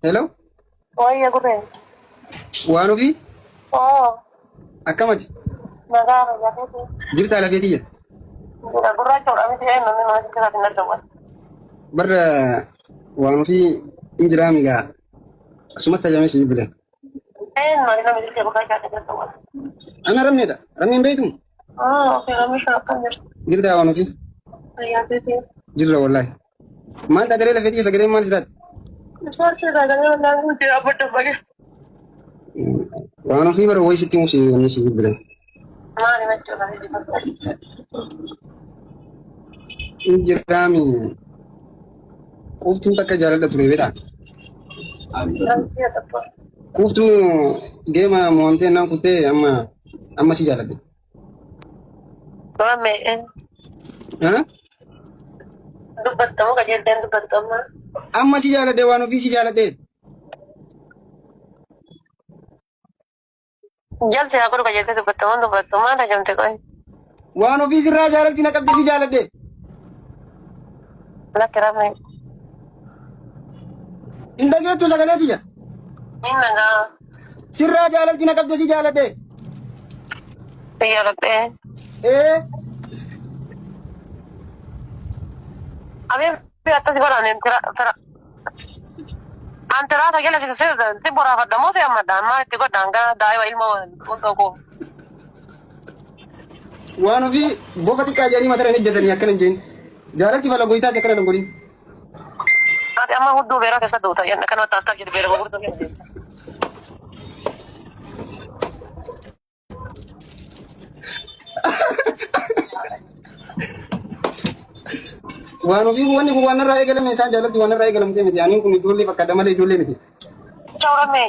Hello, Oye, corre. waan ofii Oh, akkamati nagaa jabeeti. jirtaa lafeetiyya Gurraacha miti namni nama sitti hin argamu. barra waan ofii injiraamigaa asumatti ajamee si bibilan. Namni nama sitti gurraacha hin argamu. Ana rammeedha. Rammeen beektu Oke, namni shan akkam jirtu. jirtaa waan ofii Jabeeti. jirra wallaahi. Maal taatee lafeetiyya sagaleen maal si taate? Ispoortii sagalee wallaan nuti abadda bage. Waan ofii bara wayii sitti musi wanni si bibilan. Maali jechuudha hojii bakka. Injiraami kuuftuun takka jaaladha ture beektaa? Namni tokko. Kuuftuu deema moontee naan kuttee amma si jaaladhe. Ramme. Haa? Dubbattamu qajeelteen dubbattamu. Amma si jaaladhe waan ofii si jaaladhe. Jalsi haa godhu qajeeltee dubbattamu maal ajamte qoy. Waan ofii sirraa jaalatti na qabdi si jaaladhe. Lakki ramme. Hin dhageettu sagalee tiyya. Inni nagaa. Sirraa jaalatti na qabdi si jaaladhe. Biyya laphee. Abin biratti godhan tira. Antiraata jala si boraafadhamoo si hammadhaan maal itti godhaan gara daa'ima ilma tokko. Waan ofii bofa xiqqaa jedhanii mata irra ejjatanii akkana hin jeen. Jaalatti fala goyitaati akkana hin godhin. Ati amma hudduu beeraa keessa duuta jenna kan wata astaaf jedhu beera gurgurtuu kenna. Waan ofii wanni kun waan irraa eegalame isaan jaalatti waan irraa eegalamtee miti. Aniin kun ijoollee fakkaata malee ijoollee miti. Ciao Ramme.